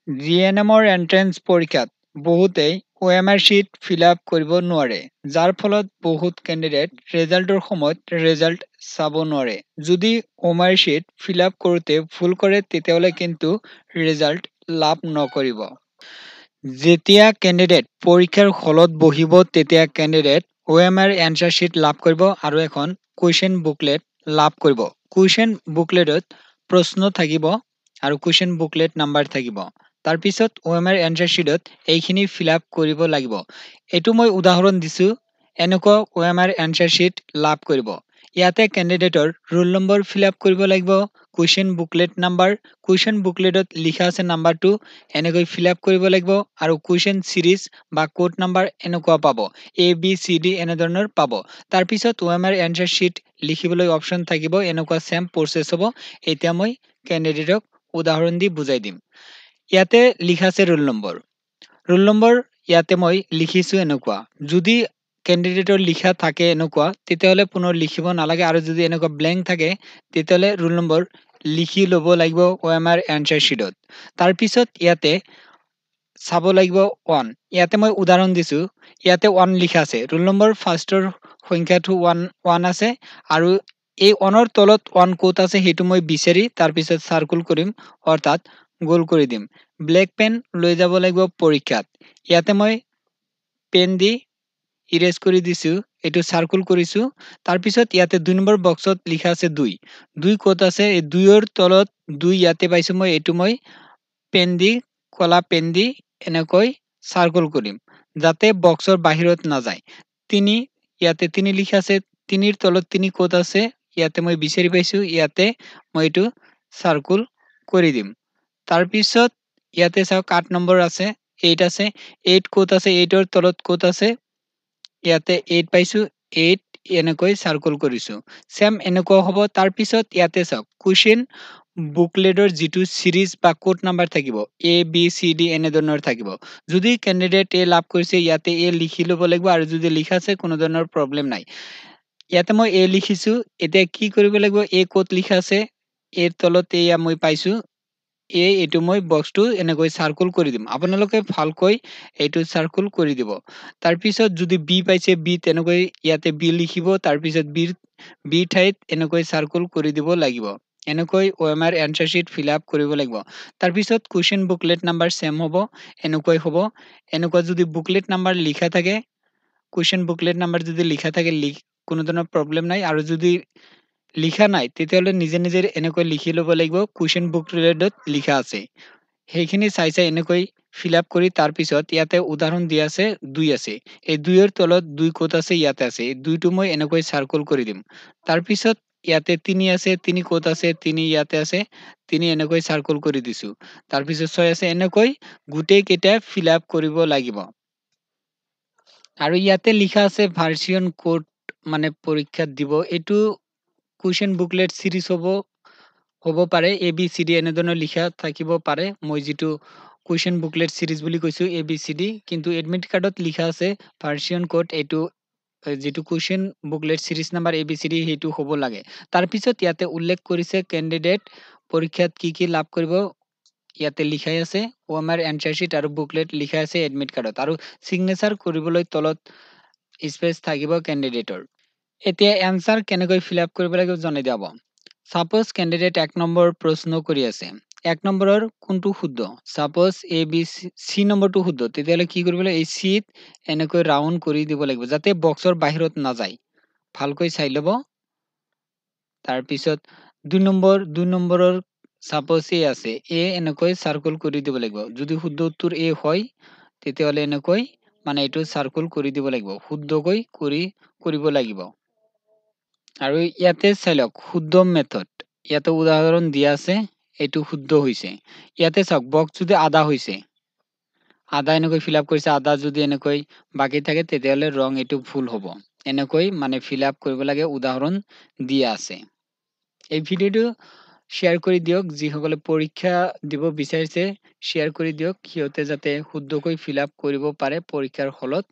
জিএনএমৰ entrance পৰীক্ষাত বহুতেই OMR sheet fill up কৰিব নোৱাৰে, যাৰ ফলত বহুত কেণ্ডিডেট ৰেজাল্টৰ সময়ত ৰেজাল্ট চাব নোৱাৰে। যদি OMR শ্বিট ফিল আপ কৰোঁতে ভুল কৰে তেতিয়াহ'লে কিন্তু ৰেজাল্ট লাভ নকৰিব। যেতিয়া কেণ্ডিডেট পৰীক্ষাৰ হলত বহিব তেতিয়া কেণ্ডিডেট OMR এনচাৰ শ্বিট লাভ কৰিব আৰু এখন কুৱেশ্যন বুকলেট লাভ কৰিব। কুৱেশ্যন বুকলেটত প্ৰশ্ন থাকিব আৰু কুৱেশ্যন বুকলেট নাম্বাৰ থাকিব। তাৰপিছত OMR এনচাৰ শ্বিটত এইখিনি ফিল আপ কৰিব লাগিব। এইটো মই উদাহৰণ দিছোঁ, এনেকুৱা OMR এনচাৰ শ্বিট লাভ কৰিব। ইয়াতে কেণ্ডিডেটৰ ৰোল নম্বৰ ফিল আপ কৰিব লাগিব, কুৱেশ্যন বুকলেট নাম্বাৰ, কুৱেশ্যন বুকলেটত লিখা আছে নাম্বাৰটো এনেকৈ ফিল আপ কৰিব লাগিব আৰু কুৱেশ্যন চিৰিজ বা কোড নাম্বাৰ এনেকুৱা পাব, ABCD এনেধৰণৰ পাব। তাৰপিছত OMR এনচাৰ শ্বিট লিখিবলৈ অপশ্যন থাকিব, এনেকুৱা চেম প্ৰচেছ হ'ব। এতিয়া মই কেণ্ডিডেটক উদাহৰণ দি বুজাই দিম। ইয়াতে লিখা আছে ৰোল নম্বৰ। ৰোল নম্বৰ ইয়াতে মই লিখিছোঁ এনেকুৱা। যদি কেণ্ডিডেটৰ লিখা থাকে এনেকুৱা তেতিয়াহ'লে পুনৰ লিখিব নালাগে, আৰু যদি এনেকুৱা ব্লেংক থাকে তেতিয়াহ'লে ৰোল নম্বৰ লিখি ল'ব লাগিব OMR এনচাৰ শ্বিটত। তাৰপিছত ইয়াতে চাব লাগিব 1। ইয়াতে মই উদাহৰণ দিছোঁ, ইয়াতে 1 লিখা আছে। ৰোল নম্বৰ ফাৰ্ষ্টৰ সংখ্যাটো 1 আছে আৰু এই 1ৰ তলত 1 ক'ত আছে সেইটো মই বিচাৰি তাৰপিছত চাৰ্কুল কৰিম, অৰ্থাৎ গোল কৰি দিম। ব্লেক পেন লৈ যাব লাগিব পৰীক্ষাত। ইয়াতে মই পেন দি ইৰেজ কৰি দিছোঁ, এইটো চাৰ্কুল কৰিছোঁ। তাৰপিছত ইয়াতে 2 নম্বৰ বক্সত লিখা আছে 2। 2 ক'ত আছে? এই 2ৰ তলত 2 ইয়াতে পাইছোঁ মই, এইটো মই পেন দি কলা পেন দি এনেকৈ চাৰ্কুল কৰিম যাতে বক্সৰ বাহিৰত নাযায়। 3 ইয়াতে 3 লিখা আছে, 3ৰ তলত 3 ক'ত আছে ইয়াতে মই বিচাৰি পাইছোঁ, ইয়াতে মই এইটো চাৰ্কুল কৰি দিম। তাৰপিছত ইয়াতে চাওক 8 নম্বৰ আছে, 8 আছে। 8 ক'ত আছে? 8ৰ তলত ক'ত আছে? ইয়াতে 8 পাইছোঁ, 8 এনেকৈ চাৰ্কুল কৰিছোঁ। চেম এনেকুৱা হ'ব। তাৰপিছত ইয়াতে চাওক কুৱেশ্যন বুকলেটৰ যিটো চিৰিজ বা কোড নাম্বাৰ থাকিব, ABCD এনেধৰণৰ থাকিব। যদি কেণ্ডিডেট এ লাভ কৰিছে ইয়াতে এ লিখি ল'ব লাগিব, আৰু যদি লিখা আছে কোনো ধৰণৰ প্ৰব্লেম নাই। ইয়াতে মই এ লিখিছোঁ। এতিয়া কি কৰিব লাগিব? এ ক'ত লিখা আছে? এৰ তলত এয়া মই পাইছোঁ, এইটো মই বক্সটো এনেকৈ চাৰ্কুল কৰি দিম। আপোনালোকে ভালকৈ এইটো চাৰ্কুল কৰি দিব। তাৰপিছত যদি বি পাইছে, বি তেনেকৈ ইয়াতে বি লিখিব। তাৰপিছত বি ঠাইত এনেকৈ চাৰ্কুল কৰি দিব লাগিব। এনেকৈ OMR answer sheet fill up কৰিব লাগিব। তাৰপিছত কুৱেশ্যন বুকলেট নাম্বাৰ চেম হ'ব, এনেকৈ হ'ব। এনেকুৱা যদি বুকলেট নাম্বাৰ লিখা থাকে, কুৱেশ্যন বুকলেট নাম্বাৰ যদি লিখা থাকে কোনো ধৰণৰ প্ৰব্লেম নাই, আৰু যদি লিখা নাই তেতিয়াহ'লে নিজে নিজে এনেকৈ লিখি ল'ব লাগিব কুৱেশ্যন বুকলেটত লিখা আছে। সেইখিনি চাই এনেকৈ ফিল আপ কৰি তাৰপিছত ইয়াতে উদাহৰণ দিয়া আছে 2 আছে। এই 2ৰ তলত 2 ক'ত আছে? ইয়াতে আছে। এই 2টো মই এনেকৈ চাৰ্কুল কৰি দিম। তাৰপিছত ইয়াতে 3 আছে, 3 ক'ত আছে? 3 ইয়াতে আছে, 3 এনেকৈ চাৰ্কুল কৰি দিছোঁ। তাৰপিছত 6 আছে, এনেকৈ গোটেই কেইটা ফিল আপ কৰিব লাগিব। আৰু ইয়াতে লিখা আছে ভাৰ্চন কোড, মানে পৰীক্ষাত দিব। এইটো কুৱেশ্যন বুকলেট চিৰিজ হ'ব পাৰে, ABCD এনেধৰণৰ লিখা থাকিব পাৰে। মই যিটো কুৱেশ্যন বুকলেট চিৰিজ বুলি কৈছোঁ ABCD, কিন্তু এডমিট কাৰ্ডত লিখা আছে ভাৰ্চন কোড। এইটো যিটো question booklet series number ABCD সেইটো হ'ব লাগে। তাৰপিছত ইয়াতে উল্লেখ কৰিছে কেণ্ডিডেট পৰীক্ষাত কি কি লাভ কৰিব, ইয়াতে লিখাই আছে OMR এনচাৰ শ্বিট আৰু বুকলেট লিখা আছে এডমিট কাৰ্ডত, আৰু চিগনেচাৰ কৰিবলৈ তলত স্পেচ থাকিব কেণ্ডিডেটৰ। এতিয়া এনচাৰ কেনেকৈ ফিল আপ কৰিব লাগিব জনাই দিব। সাপোজ কেণ্ডিডেট 1 নম্বৰ প্ৰশ্ন কৰি আছে। 1 নম্বৰৰ কোনটো শুদ্ধ? সাপোজ C নম্বৰটো শুদ্ধ, তেতিয়াহ'লে কি কৰিব লাগিব? এই চিত এনেকৈ ৰাউণ্ড কৰি দিব লাগিব যাতে বক্সৰ বাহিৰত নাযায়। ভালকৈ চাই ল'ব। তাৰপিছত 2 নম্বৰৰ সাপোজ এ আছে, এ এনেকৈ চাৰ্কুল কৰি দিব লাগিব। যদি শুদ্ধ উত্তৰ এ হয় তেতিয়াহ'লে এনেকৈ মানে এইটো চাৰ্কুল কৰি দিব লাগিব, শুদ্ধকৈ কৰিব লাগিব। আৰু ইয়াতে চাই লওক শুদ্ধ মেথড, ইয়াতে উদাহৰণ দিয়া আছে, এইটো শুদ্ধ হৈছে। ইয়াতে চাওক বক্স যদি আধা হৈছে, আধা এনেকৈ ফিল আপ কৰিছে, আধা যদি এনেকৈ বাকী থাকে তেতিয়াহ'লে ৰং এইটো ভুল হ'ব। এনেকৈ মানে ফিল আপ কৰিব লাগে, উদাহৰণ দিয়া আছে। এই ভিডিঅ'টো শ্বেয়াৰ কৰি দিয়ক, যিসকলে পৰীক্ষা দিব বিচাৰিছে শ্বেয়াৰ কৰি দিয়ক, সিহঁতে যাতে শুদ্ধকৈ ফিল আপ কৰিব পাৰে পৰীক্ষাৰ হলত।